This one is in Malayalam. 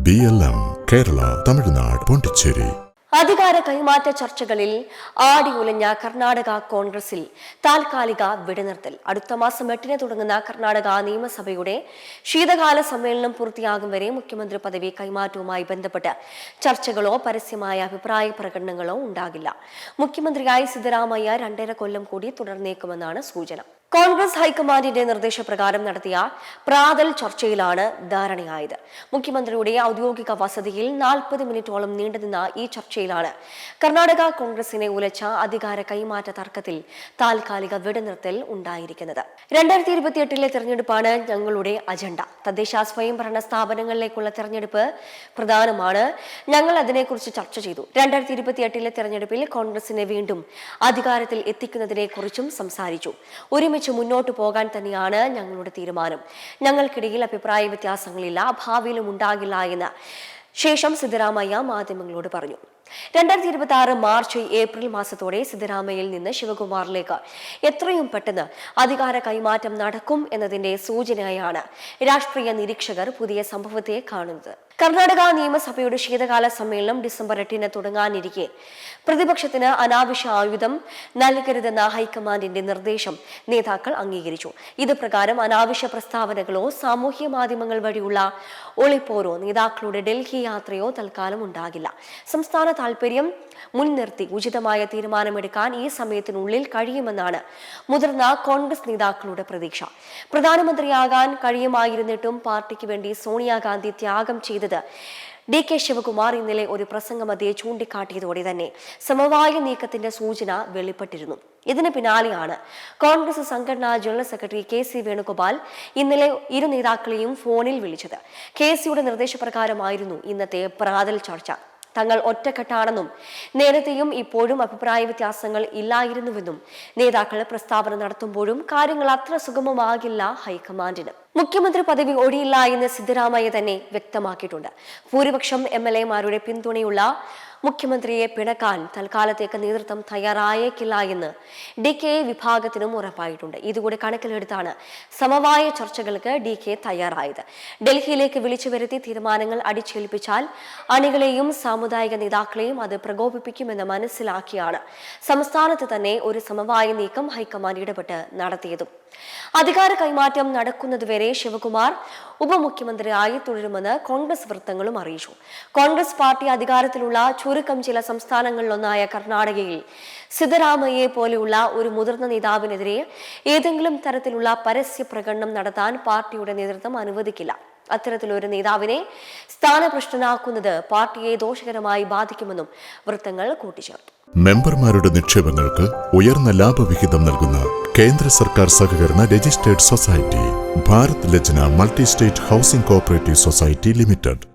BLM, Kerala, Tamil Nadu, Pondicherry. അധികാര കൈമാറ്റ ചർച്ചകളിൽ ആടിയുലഞ്ഞ കർണാടക കോൺഗ്രസിൽ താൽക്കാലിക വെടിനിർത്തൽ. അടുത്ത മാസം 8-ന് തുടങ്ങുന്ന കർണാടക നിയമസഭയുടെ ശീതകാല സമ്മേളനം പൂർത്തിയാകും വരെ മുഖ്യമന്ത്രി പദവി കൈമാറ്റവുമായി ബന്ധപ്പെട്ട് ചർച്ചകളോ പരസ്യമായ അഭിപ്രായ പ്രകടനങ്ങളോ ഉണ്ടാകില്ല. മുഖ്യമന്ത്രിയായി സിദ്ധരാമയ്യ 2.5 കൊല്ലം കൂടി തുടർന്നേക്കുമെന്നാണ് സൂചന. കോൺഗ്രസ് ഹൈക്കമാൻഡിന്റെ നിർദ്ദേശപ്രകാരം നടത്തിയ പ്രാതൽ ചർച്ചയിലാണ് ധാരണയായത്. മുഖ്യമന്ത്രിയുടെ ഔദ്യോഗിക വസതിയിൽ 40 മിനിറ്റോളം നീണ്ടുനിന്ന ഈ ചർച്ചയിലാണ് കർണാടക കോൺഗ്രസിനെ ഉലച്ച അധികാര കൈമാറ്റ തർക്കത്തിൽ താൽക്കാലിക വെടിനിർത്തൽ ഉണ്ടായിരിക്കുന്നത്. 2028 തെരഞ്ഞെടുപ്പാണ് ഞങ്ങളുടെ അജണ്ട. തദ്ദേശ സ്വയംഭരണ സ്ഥാപനങ്ങളിലേക്കുള്ള തെരഞ്ഞെടുപ്പ് പ്രധാനമാണ്. ഞങ്ങൾ അതിനെക്കുറിച്ച് ചർച്ച ചെയ്തു. 2028 തെരഞ്ഞെടുപ്പിൽ കോൺഗ്രസിനെ വീണ്ടും അധികാരത്തിൽ എത്തിക്കുന്നതിനെ കുറിച്ചും സംസാരിച്ചു. ഒരുമിച്ച് മുന്നോട്ട് പോകാൻ തന്നെയാണ് ഞങ്ങളുടെ തീരുമാനം. ഞങ്ങൾക്കിടയിൽ അഭിപ്രായ വ്യത്യാസങ്ങളില്ല, ഭാവിയിലും ഉണ്ടാകില്ല എന്ന് ശേഷം സിദ്ധരാമയ്യ മാധ്യമങ്ങളോട് പറഞ്ഞു. 2026 മാർച്ച് ഏപ്രിൽ മാസത്തോടെ സിദ്ധരാമയ്യയിൽ നിന്ന് ശിവകുമാറിലേക്ക് എത്രയും പെട്ടെന്ന് അധികാര കൈമാറ്റം നടക്കും എന്നതിന്റെ സൂചനയായാണ് രാഷ്ട്രീയ നിരീക്ഷകർ പുതിയ സംഭവത്തെ കാണുന്നത്. കർണാടക നിയമസഭയുടെ ശീതകാല സമ്മേളനം ഡിസംബർ 8-ന് തുടങ്ങാനിരിക്കെ പ്രതിപക്ഷത്തിന് അനാവശ്യ ആയുധം നൽകരുതെന്ന ഹൈക്കമാൻഡിന്റെ നിർദ്ദേശം നേതാക്കൾ അംഗീകരിച്ചു. ഇത് പ്രകാരം അനാവശ്യ പ്രസ്താവനകളോ സാമൂഹ്യ മാധ്യമങ്ങൾ വഴിയുള്ള ഒളിപ്പോരോ നേതാക്കളുടെ ഡൽഹി യാത്രയോ തൽക്കാലം ഉണ്ടാകില്ല. സംസ്ഥാന താൽപര്യം മുൻനിർത്തി ഉചിതമായ തീരുമാനമെടുക്കാൻ ഈ സമയത്തിനുള്ളിൽ കഴിയുമെന്നാണ് മുതിർന്ന കോൺഗ്രസ് നേതാക്കളുടെ പ്രതീക്ഷ. പ്രധാനമന്ത്രിയാകാൻ കഴിയുമായിരുന്നിട്ടും പാർട്ടിക്ക് വേണ്ടി സോണിയാഗാന്ധി ത്യാഗം ചെയ്തത് DK ശിവകുമാർ ഇന്നലെ ഒരു പ്രസംഗമധ്യേ ചൂണ്ടിക്കാട്ടിയതോടെ തന്നെ സമവായ നീക്കത്തിന്റെ സൂചന വെളിപ്പെട്ടിരുന്നു. ഇതിന് പിന്നാലെയാണ് കോൺഗ്രസ് സംഘടനാ ജനറൽ സെക്രട്ടറി KC വേണുഗോപാൽ ഇന്നലെ ഇരു നേതാക്കളെയും ഫോണിൽ വിളിച്ചത്. KCയുടെ നിർദ്ദേശപ്രകാരമായിരുന്നു ഇന്നത്തെ പ്രാതൽ ചർച്ച. തങ്ങൾ ഒറ്റക്കെട്ടാണെന്നും നേരത്തെയും ഇപ്പോഴും അഭിപ്രായ വ്യത്യാസങ്ങൾ ഇല്ലായിരുന്നുവെന്നും നേതാക്കൾ പ്രസ്താവന നടത്തുമ്പോഴും കാര്യങ്ങൾ അത്ര സുഗമമാകില്ല ഹൈക്കമാൻഡിന്. മുഖ്യമന്ത്രി പദവി ഒഴിയില്ല എന്ന് സിദ്ധരാമയ്യ തന്നെ വ്യക്തമാക്കിയിട്ടുണ്ട്. ഭൂരിപക്ഷം MLA-മാരുടെ പിന്തുണയുള്ള മുഖ്യമന്ത്രിയെ പിണക്കാൻ തൽക്കാലത്തേക്ക് നേതൃത്വം തയ്യാറായേക്കില്ല എന്ന് DK വിഭാഗത്തിനും ഉറപ്പായിട്ടുണ്ട്. ഇതുകൂടി കണക്കിലെടുത്താണ് സമവായ ചർച്ചകൾക്ക് DK തയ്യാറായത്. ഡൽഹിയിലേക്ക് വിളിച്ചു വരുത്തി തീരുമാനങ്ങൾ അടിച്ചേൽപ്പിച്ചാൽ അണികളെയും സാമുദായിക നേതാക്കളെയും അത് പ്രകോപിപ്പിക്കുമെന്ന് മനസ്സിലാക്കിയാണ് സംസ്ഥാനത്ത് തന്നെ ഒരു സമവായ നീക്കം ഹൈക്കമാൻഡ് ഇടപെട്ട് നടത്തിയതും. അധികാര കൈമാറ്റം നടക്കുന്നതുവരെ ശിവകുമാർ ഉപമുഖ്യമന്ത്രിയായി തുടരുമെന്ന് കോൺഗ്രസ് വൃത്തങ്ങളും അറിയിച്ചു. കോൺഗ്രസ് പാർട്ടി അധികാരത്തിലുള്ള ചുരുക്കം ചില സംസ്ഥാനങ്ങളിലൊന്നായ കർണാടകയിൽ സിദ്ധരാമയ്യയെ പോലെയുള്ള ഒരു മുതിർന്ന നേതാവിനെതിരെ ഏതെങ്കിലും തരത്തിലുള്ള പരസ്യ പ്രകടനം നടത്താൻ പാർട്ടിയുടെ നേതൃത്വം അനുവദിക്കില്ല. അത്തരത്തിലൊരു നേതാവിനെ സ്ഥാനഭ്രഷ്ടനാക്കുന്നത് പാർട്ടിയെ ദോഷകരമായി ബാധിക്കുമെന്നും വൃത്തങ്ങൾ കൂട്ടിച്ചേർത്തു. മെമ്പർമാരുടെ നിക്ഷേപങ്ങൾക്ക് ഉയർന്ന ലാഭവിഹിതം നൽകുന്ന കേന്ദ്ര സർക്കാർ സഹകരണ registered society Bharat Lajna multi state housing cooperative society limited.